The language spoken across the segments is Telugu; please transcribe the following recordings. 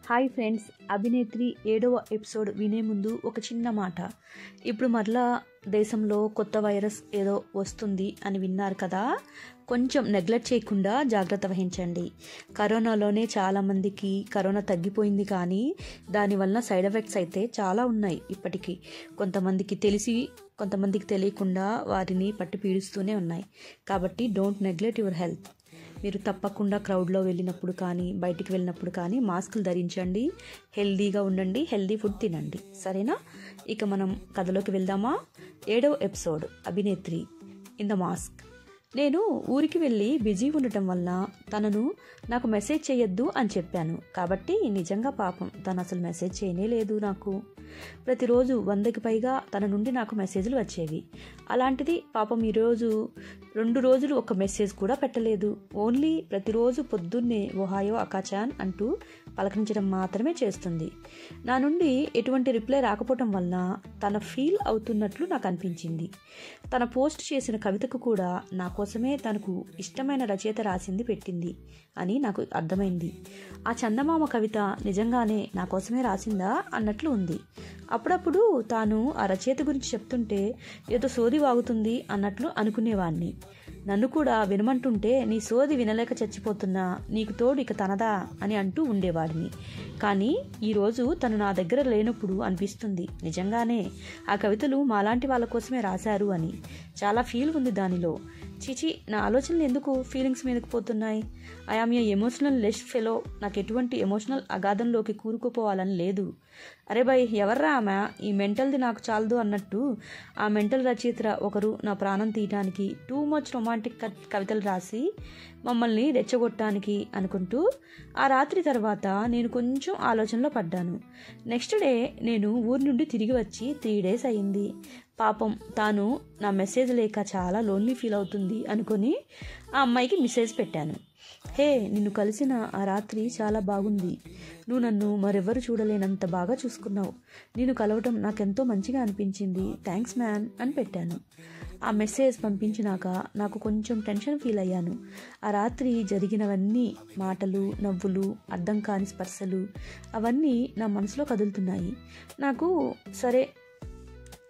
హాయ్ ఫ్రెండ్స్, అభినేత్రి 7వ ఎపిసోడ్ వినే ముందు ఒక చిన్న మాట. ఇప్పుడు మరలా దేశంలో కొత్త వైరస్ ఏదో వస్తుంది అని విన్నారు కదా. కొంచెం నెగ్లెక్ట్ చేయకుండా జాగ్రత్త వహించండి. కరోనాలోనే చాలామందికి కరోనా తగ్గిపోయింది, కానీ దానివల్ల సైడ్ ఎఫెక్ట్స్ అయితే చాలా ఉన్నాయి. ఇప్పటికీ కొంతమందికి తెలిసి కొంతమందికి తెలియకుండా వారిని పట్టి పీడిస్తూనే ఉన్నాయి. కాబట్టి డోంట్ నెగ్లెక్ట్ యువర్ హెల్త్. మీరు తప్పకుండా క్రౌడ్లో వెళ్ళినప్పుడు కానీ బయటికి వెళ్ళినప్పుడు కానీ మాస్కులు ధరించండి, హెల్దీగా ఉండండి, హెల్దీ ఫుడ్ తినండి. సరేనా? ఇక మనం కథలోకి వెళ్దామా? 7వ episode, Abhinetri in the mask. నేను ఊరికి వెళ్ళి బిజీ ఉండటం వల్ల తనను నాకు మెసేజ్ చేయొద్దు అని చెప్పాను. కాబట్టి నిజంగా పాపం తను అసలు మెసేజ్ చేయనే లేదు. నాకు ప్రతిరోజు 100కి పైగా తన నుండి నాకు మెసేజ్లు వచ్చేవి. అలాంటిది పాపం ఈరోజు 2 రోజులు ఒక మెసేజ్ కూడా పెట్టలేదు. ఓన్లీ ప్రతిరోజు పొద్దున్నే ఓహాయో అకాచాన్ అంటూ పలకరించడం మాత్రమే చేస్తుంది. నా నుండి ఎటువంటి రిప్లై రాకపోవటం వల్ల తన ఫీల్ అవుతున్నట్లు నాకు అనిపించింది. తన పోస్ట్ చేసిన కవితకు కూడా నా కోసమే తనకు ఇష్టమైన రచయిత రాసింది పెట్టింది అని నాకు అర్థమైంది. ఆ చందమామ కవిత నిజంగానే నా కోసమే రాసిందా అన్నట్లు ఉంది. అప్పుడప్పుడు తాను ఆ రచయిత గురించి చెప్తుంటే ఏదో సోది వాగుతుంది అన్నట్లు అనుకునేవాణ్ణి. నన్ను కూడా వినమంటుంటే నీ సోది వినలేక చచ్చిపోతున్నా, నీకు తోడు ఇక తనదా అని అంటూ ఉండేవాడిని. కానీ ఈరోజు తను నా దగ్గర లేనప్పుడు అనిపిస్తుంది నిజంగానే ఆ కవితలు మాలాంటి వాళ్ళ కోసమే రాశారు అని. చాలా ఫీల్ ఉంది దానిలో. చీచి, నా ఆలోచనలు ఎందుకు ఫీలింగ్స్ మీదకి పోతున్నాయి? I am a emotional less fellow. నాకు ఎటువంటి ఎమోషనల్ అగాధంలోకి కూరుకుపోవాలని లేదు. అరే బై, ఎవర్రా ఆమె? ఈ మెంటల్ది నాకు చాలదు అన్నట్టు ఆ మెంటల్ రచయిత ఒకరు నా ప్రాణం తీయటానికి టూ మచ్ రొమాంటిక్ కవితలు రాసి మమ్మల్ని రెచ్చగొట్టడానికి అనుకుంటూ ఆ రాత్రి తర్వాత నేను కొంచెం ఆలోచనలో పడ్డాను. నెక్స్ట్ డే నేను ఊరి నుండి తిరిగి వచ్చి 3 days అయింది. పాపం తాను నా మెసేజ్ లేక చాలా లోన్లీ ఫీల్ అవుతుంది అనుకొని ఆ అమ్మాయికి మెసేజ్ పెట్టాను. హే, నిన్ను కలిసిన ఆ రాత్రి చాలా బాగుంది. నువ్వు నన్ను మరెవ్వరు చూడలేనంత బాగా చూసుకున్నావు. నిన్ను కలవటం నాకెంతో మంచిగా అనిపించింది. థ్యాంక్స్ మ్యాన్ అని పెట్టాను. ఆ మెసేజ్ పంపించినాక నాకు కొంచెం టెన్షన్ ఫీల్ అయ్యాను. ఆ రాత్రి జరిగినవన్నీ, మాటలు, నవ్వులు, అర్థం కాని స్పర్శలు, అవన్నీ నా మనసులో కదులుతున్నాయి.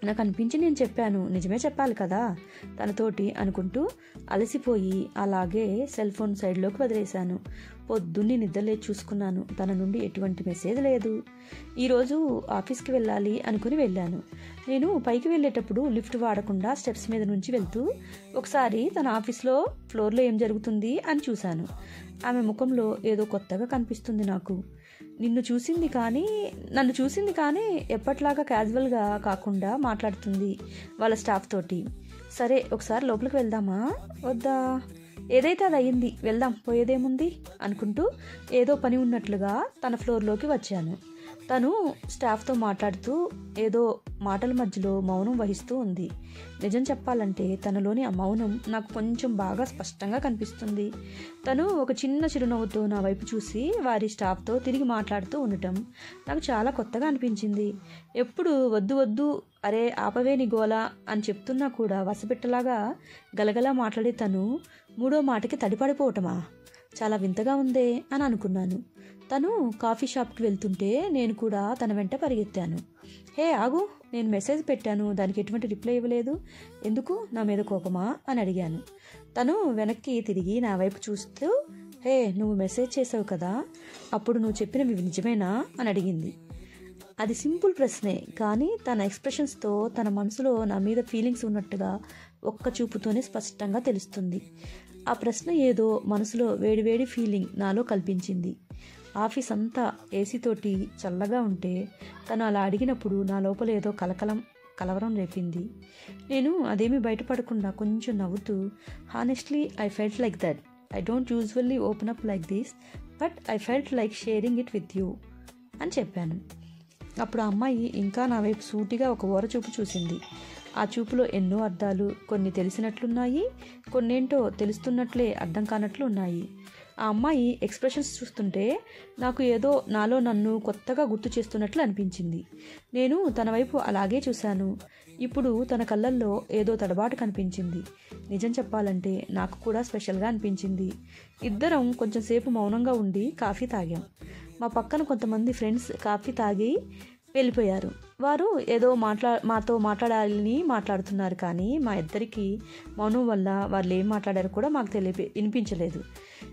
నాకు అనిపించి నేను చెప్పాను. నిజమే చెప్పాలి కదా తనతోటి అనుకుంటూ అలసిపోయి అలాగే సెల్ ఫోన్ సైడ్లోకి వదిలేశాను. పొద్దున్నే నిద్రలేచి చూసుకున్నాను. తన నుండి ఎటువంటి మెసేజ్ లేదు. ఈరోజు ఆఫీస్కి వెళ్ళాలి అనుకుని వెళ్ళాను. నేను పైకి వెళ్ళేటప్పుడు లిఫ్ట్ వాడకుండా స్టెప్స్ మీద నుంచి వెళ్తూ ఒకసారి తన ఆఫీస్లో ఫ్లోర్లో ఏం జరుగుతుంది అని చూశాను. ఆమె ముఖంలో ఏదో కొత్తగా కనిపిస్తుంది నాకు. నన్ను చూసింది కానీ ఎప్పట్లాగా క్యాజువల్గా కాకుండా మాట్లాడుతుంది వాళ్ళ స్టాఫ్ తోటి. సరే, ఒకసారి లోపలికి వెళ్దామా వద్దా? ఏదైతే అది అయ్యింది, వెళ్దాం, పోయేదేముంది అనుకుంటూ ఏదో పని ఉన్నట్లుగా తన ఫ్లోర్లోకి వచ్చాను. తను స్టాఫ్తో మాట్లాడుతూ ఏదో మాటల మధ్యలో మౌనం వహిస్తూ ఉంది. నిజం చెప్పాలంటే తనలోని ఆ మౌనం నాకు కొంచెం బాగా స్పష్టంగా కనిపిస్తుంది. తను ఒక చిన్న చిరునవ్వుతో నా వైపు చూసి వారి స్టాఫ్తో తిరిగి మాట్లాడుతూ ఉండటం నాకు చాలా కొత్తగా అనిపించింది. ఎప్పుడు వద్దు వద్దు, అరే ఆపవే నీ గోల అని చెప్తున్నా కూడా వసపెట్టలాగా గలగలా మాట్లాడే తను 3వ మాటకి తడిపడిపోవటమా? చాలా వింతగా ఉందే అని అనుకున్నాను. తను కాఫీ షాప్కి వెళ్తుంటే నేను కూడా తన వెంట పరిగెత్తాను. హే ఆగు, నేను మెసేజ్ పెట్టాను, దానికి ఎటువంటి రిప్లై ఇవ్వలేదు, ఎందుకు? నా మీద కోపమా అని అడిగాను. తను వెనక్కి తిరిగి నా వైపు చూస్తూ, హే నువ్వు మెసేజ్ చేసావు కదా, అప్పుడు నువ్వు చెప్పినవి నిజమేనా అని అడిగింది. అది సింపుల్ ప్రశ్నే, కానీ తన ఎక్స్ప్రెషన్స్తో తన మనసులో నా మీద ఫీలింగ్స్ ఉన్నట్టుగా ఒక్క చూపుతోనే స్పష్టంగా తెలుస్తుంది. ఆ ప్రశ్న ఏదో మనసులో వేడివేడి ఫీలింగ్ నాలో కల్పించింది. ఆఫీస్ అంతా ఏసీతోటి చల్లగా ఉంటే తను అలా అడిగినప్పుడు నా లోపల ఏదో కలవరం రేపింది. నేను అదేమీ బయటపడకుండా కొంచెం నవ్వుతూ, honestly I felt like that. I don't usually open up like this, but I felt like sharing it with you అని చెప్పాను. అప్పుడు ఆ అమ్మాయి ఇంకా నా వైపు సూటిగా ఒక ఓర చూపు చూసింది. ఆ చూపులో ఎన్నో అర్థాలు, కొన్ని తెలిసినట్లున్నాయి, కొన్నేంటో తెలుస్తున్నట్లే అర్థం కానట్లు ఉన్నాయి. ఆ అమ్మాయి ఎక్స్ప్రెషన్స్ చూస్తుంటే నాకు ఏదో నాలో నన్ను కొత్తగా గుర్తు చేస్తున్నట్లు అనిపించింది. నేను తన వైపు అలాగే చూశాను. ఇప్పుడు తన కళ్ళల్లో ఏదో తడబాటు కనిపించింది. నిజం చెప్పాలంటే నాకు కూడా స్పెషల్గా అనిపించింది. ఇద్దరం కొంచెంసేపు మౌనంగా ఉండి కాఫీ తాగాం. మా పక్కన కొంతమంది ఫ్రెండ్స్ కాఫీ తాగి వెళ్ళిపోయారు. వారు ఏదో మాతో మాట్లాడాలని మాట్లాడుతున్నారు, కానీ మా ఇద్దరికి మౌనం వల్ల వాళ్ళు ఏం మాట్లాడారో కూడా మాకు వినిపించలేదు.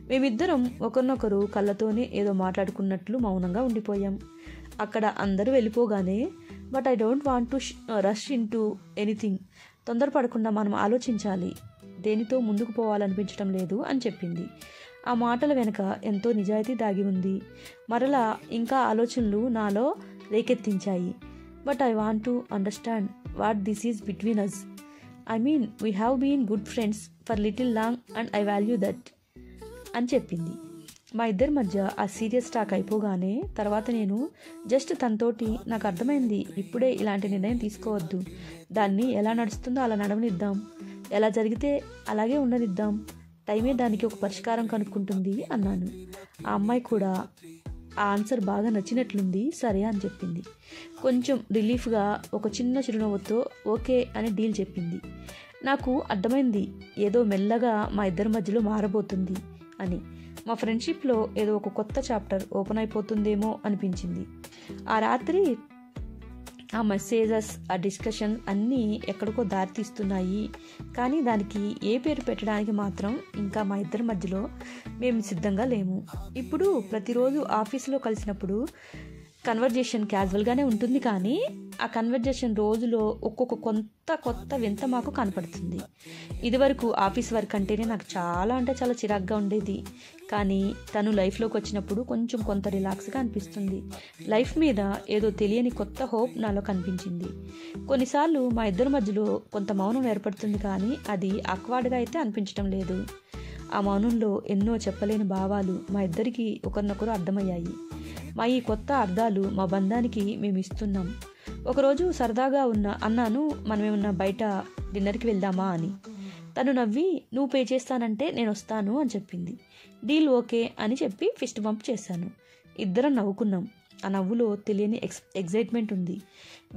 మేమిద్దరం ఒకరినొకరు కళ్ళతోనే ఏదో మాట్లాడుకున్నట్లు మౌనంగా ఉండిపోయాం. అక్కడ అందరూ వెళ్ళిపోగానే, but I don't want to rush into anything, తొందరపడకుండా మనం ఆలోచించాలి, దేనితో ముందుకు పోవాలనిపించడం లేదు అని చెప్పింది. ఆ మాటల వెనుక ఎంతో నిజాయితీ దాగి ఉంది. మరలా ఇంకా ఆలోచనలు నాలో రేకెత్తించాయి. But I want to understand what this is between us. I mean we have been good friends for little long and I value that అని చెప్పింది. మా ఇద్దరి మధ్య ఆ సీరియస్ టాక్ అయిపోగానే తర్వాత నేను జస్ట్ తనతోటి, నాకు అర్థమైంది, ఇప్పుడే ఇలాంటి నిర్ణయం తీసుకోవద్దు, దాన్ని ఎలా నడుస్తుందో అలా నడవనిద్దాం, ఎలా జరిగితే అలాగే ఉండనిద్దాం, టైమే దానికి ఒక పరిష్కారం కనుక్కుంటుంది అన్నాను. ఆ అమ్మాయి కూడా ఆ ఆన్సర్ బాగా నచ్చినట్లుంది, సరే అని చెప్పింది. కొంచెం రిలీఫ్గా ఒక చిన్న చిరునవ్వుతో ఓకే అని డీల్ చెప్పింది. నాకు అర్థమైంది ఏదో మెల్లగా మా ఇద్దరి మధ్యలో మారబోతుంది అని. మా ఫ్రెండ్షిప్లో ఏదో ఒక కొత్త చాప్టర్ ఓపెన్ అయిపోతుందేమో అనిపించింది. ఆ రాత్రి ఆ మెసేజెస్, ఆ డిస్కషన్ అన్నీ ఎక్కడికో దారి తీస్తున్నాయి, కానీ దానికి ఏ పేరు పెట్టడానికి మాత్రం ఇంకా మా ఇద్దరి మధ్యలో మేము సిద్ధంగా లేము. ఇప్పుడు ప్రతిరోజు ఆఫీస్లో కలిసినప్పుడు కన్వర్జేషన్ క్యాజువల్గానే ఉంటుంది, కానీ ఆ కన్వర్జేషన్ రోజులో ఒక్కొక్క కొత్త వింత మాకు కనపడుతుంది. ఇదివరకు ఆఫీస్ వర్క్ అంటేనే నాకు చాలా చిరాగ్గా ఉండేది, కానీ తను లైఫ్లోకి వచ్చినప్పుడు కొంత రిలాక్స్గా అనిపిస్తుంది. లైఫ్ మీద ఏదో తెలియని కొత్త హోప్ నాలో కనిపించింది. కొన్నిసార్లు మా ఇద్దరి మధ్యలో కొంత మౌనం ఏర్పడుతుంది, కానీ అది ఆక్వర్డ్గా అయితే అనిపించడం లేదు. ఆ మౌనంలో ఎన్నో చెప్పలేని భావాలు మా ఇద్దరికి ఒకరినొకరు అర్థమయ్యాయి. మా ఈ కొత్త అర్థాలు మా బంధానికి మేము ఇస్తున్నాం. ఒకరోజు సరదాగా అన్నాను, మనమేమన్నా బయట డిన్నర్కి వెళ్దామా అని. తను నవ్వి, నువ్వు పే చేస్తానంటే నేను వస్తాను అని చెప్పింది. డీల్ ఓకే అని చెప్పి ఫిస్ట్ బంప్ చేశాను. ఇద్దరం నవ్వుకున్నాం. ఆ నవ్వులో తెలియని ఎగ్జైట్మెంట్ ఉంది.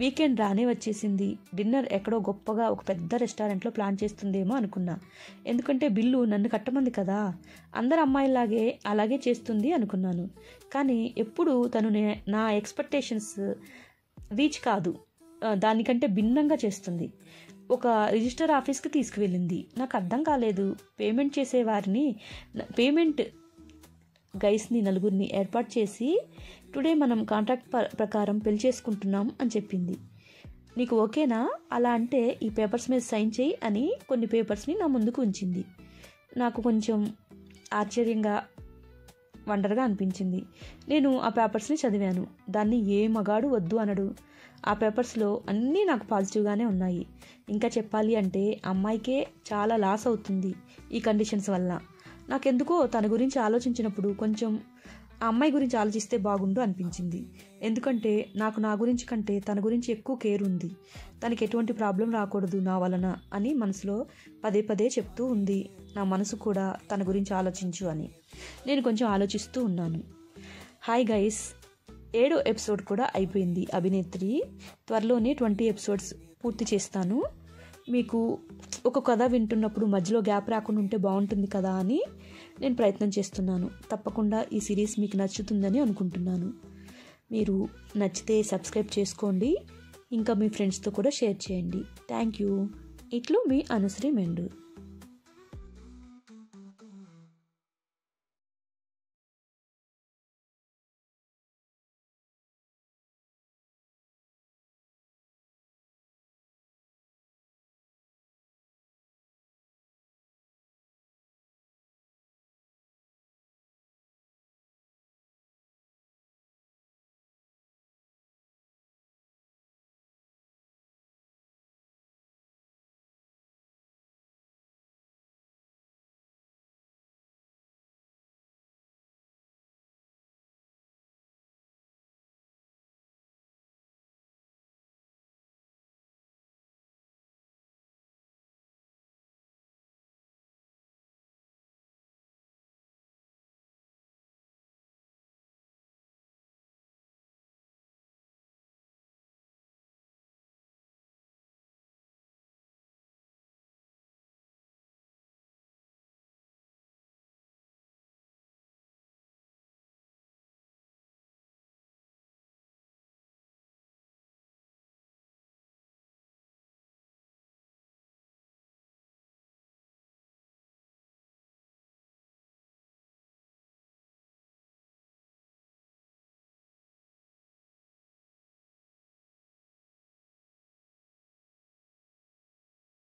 వీకెండ్ రానే వచ్చేసింది. డిన్నర్ ఎక్కడో గొప్పగా ఒక పెద్ద రెస్టారెంట్లో ప్లాన్ చేస్తుందేమో అనుకున్నా, ఎందుకంటే బిల్లు నన్ను కట్టమంది కదా, అందరు అమ్మాయిలాగే అలాగే చేస్తుంది అనుకున్నాను. కానీ ఎప్పుడు తను నా ఎక్స్పెక్టేషన్స్ రీచ్ కాదు, దానికంటే భిన్నంగా చేస్తుంది. ఒక రిజిస్టర్ ఆఫీస్కి తీసుకువెళ్ళింది. నాకు అర్థం కాలేదు. పేమెంట్ గైస్ని నలుగురిని ఏర్పాటు చేసి, టుడే మనం కాంట్రాక్ట్ ప్రకారం పెళ్లి చేసుకుంటున్నాం అని చెప్పింది. నీకు ఓకేనా? అలా అంటే ఈ పేపర్స్ మీద సైన్ చేయి అని కొన్ని పేపర్స్ని నా ముందుకు ఉంచింది. నాకు కొంచెం ఆశ్చర్యంగా, వండర్గా అనిపించింది. నేను ఆ పేపర్స్ని చదివాను. దాన్ని ఏ మగాడు వద్దు అనడు. ఆ పేపర్స్లో అన్నీ నాకు పాజిటివ్గానే ఉన్నాయి. ఇంకా చెప్పాలి అంటే అమ్మాయికే చాలా లాస్ అవుతుంది ఈ కండిషన్స్ వల్ల. నాకెందుకో తన గురించి ఆలోచించినప్పుడు కొంచెం ఆ అమ్మాయి గురించి ఆలోచిస్తే బాగుండు అనిపించింది. ఎందుకంటే నాకు నా గురించి కంటే తన గురించి ఎక్కువ కేర్ ఉంది. తనకి ఎటువంటి ప్రాబ్లం రాకూడదు నా వలన అని మనసులో పదే చెప్తూ ఉంది. నా మనసు కూడా తన గురించి ఆలోచించు అని. నేను కొంచెం ఆలోచిస్తూ ఉన్నాను. హాయ్ గైస్, 7వ ఎపిసోడ్ కూడా అయిపోయింది. అభినేత్రి త్వరలోనే 20 ఎపిసోడ్స్ పూర్తి చేస్తాను. మీకు ఒక కథ వింటున్నప్పుడు మధ్యలో గ్యాప్ రాకుండా ఉంటే బాగుంటుంది కదా అని నేను ప్రయత్నం చేస్తున్నాను. తప్పకుండా ఈ సిరీస్ మీకు నచ్చుతుందని అనుకుంటున్నాను. మీరు నచ్చితే సబ్స్క్రైబ్ చేసుకోండి, ఇంకా మీ ఫ్రెండ్స్తో కూడా షేర్ చేయండి. Thank you. ఇట్లు మీ అనుశ్రీ మెండు.